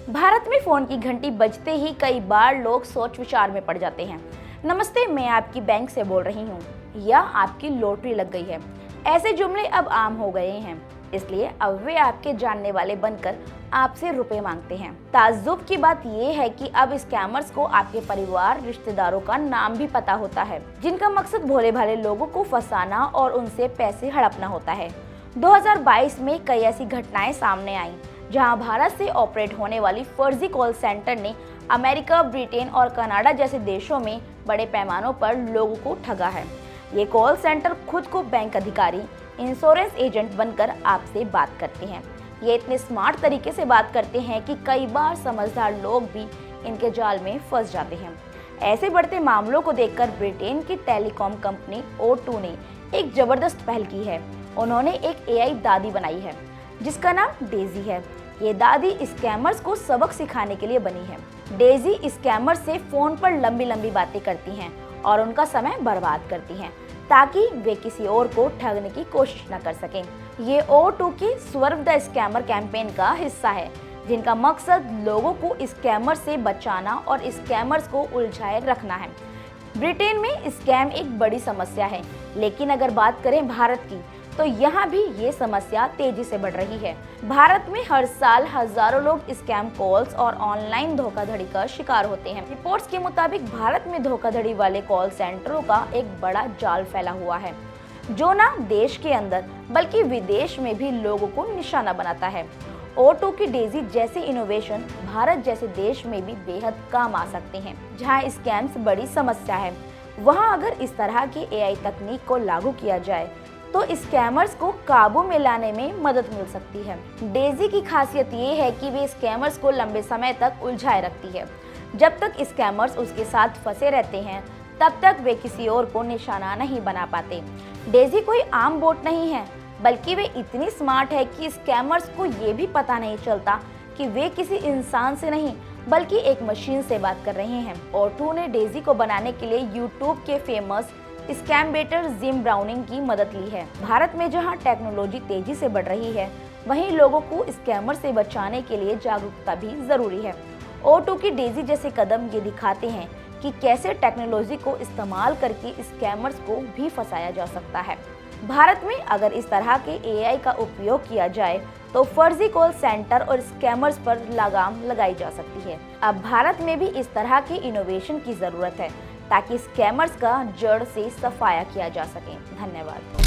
भारत में फोन की घंटी बजते ही कई बार लोग सोच विचार में पड़ जाते हैं। नमस्ते, मैं आपकी बैंक से बोल रही हूँ, या आपकी लॉटरी लग गई है। ऐसे जुमले अब आम हो गए हैं, इसलिए अब वे आपके जानने वाले बनकर आपसे रुपए मांगते हैं। ताज्जुब की बात यह है कि अब स्कैमर्स को आपके परिवार रिश्तेदारों का नाम भी पता होता है, जिनका मकसद भोले भाले लोगों को फंसाना और उनसे पैसे हड़पना होता है। 2022 में कई ऐसी घटनाएं सामने आईं, जहां भारत से ऑपरेट होने वाली फर्जी कॉल सेंटर ने अमेरिका, ब्रिटेन और कनाडा जैसे देशों में बड़े पैमानों पर लोगों को ठगा है। ये कॉल सेंटर खुद को बैंक अधिकारी, इंश्योरेंस एजेंट बनकर आपसे बात करते हैं। ये इतने स्मार्ट तरीके से बात करते हैं कि कई बार समझदार लोग भी इनके जाल में फंस जाते हैं। ऐसे बढ़ते मामलों को देखकर ब्रिटेन की टेलीकॉम कंपनी O2 ने एक जबरदस्त पहल की है। उन्होंने एक AI दादी बनाई है, जिसका नाम डेजी है। ये दादी स्कैमर्स को सबक सिखाने के लिए बनी है। डेजी स्कैमर से फोन पर लंबी लंबी बातें करती हैं और उनका समय बर्बाद करती हैं, ताकि वे किसी और को ठगने की कोशिश न कर सकें। ये O2 की स्वर्व द स्कैमर कैंपेन का हिस्सा है, जिनका मकसद लोगों को स्कैमर से बचाना और स्कैमर्स को उलझाए रखना है। ब्रिटेन में स्कैम एक बड़ी समस्या है, लेकिन अगर बात करें भारत की, तो यहाँ भी ये समस्या तेजी से बढ़ रही है। भारत में हर साल हजारों लोग स्कैम कॉल्स और ऑनलाइन धोखाधड़ी का शिकार होते हैं। रिपोर्ट्स के मुताबिक भारत में धोखाधड़ी वाले कॉल सेंटरों का एक बड़ा जाल फैला हुआ है, जो न देश के अंदर बल्कि विदेश में भी लोगों को निशाना बनाता है। O2 की डेजी जैसे इनोवेशन भारत जैसे देश में भी बेहद काम आ सकते हैं। जहाँ स्कैम्स बड़ी समस्या है, वहाँ अगर इस तरह की AI तकनीक को लागू किया जाए तो स्कैमर्स को काबू में लाने में मदद मिल सकती है। डेजी की खासियत ये है कि वे स्कैमर्स को लंबे समय तक उलझाए रखती है। जब तक स्कैमर्स उसके साथ फंसे रहते हैं, तब तक वे किसी और को निशाना नहीं बना पाते। डेजी कोई आम बोट नहीं है, बल्कि वे इतनी स्मार्ट है कि स्कैमर्स को ये भी पता नहीं चलता कि वे किसी इंसान से नहीं बल्कि एक मशीन से बात कर रहे हैं। O2 ने डेजी को बनाने के लिए यूट्यूब के famous scam better Jim Browning की मदद ली है। भारत में जहां टेक्नोलॉजी तेजी से बढ़ रही है, वहीं लोगों को स्कैमर से बचाने के लिए जागरूकता भी जरूरी है। O2 की डेजी जैसे कदम ये दिखाते हैं कि कैसे टेक्नोलॉजी को इस्तेमाल करके स्कैमर्स को भी फंसाया जा सकता है। भारत में अगर इस तरह के AI का उपयोग किया जाए तो फर्जी कॉल सेंटर और स्कैमर्स पर लगाम लगाई जा सकती है। अब भारत में भी इस तरह के इनोवेशन की जरूरत है, ताकि स्कैमर्स का जड़ से सफाया किया जा सके। धन्यवाद।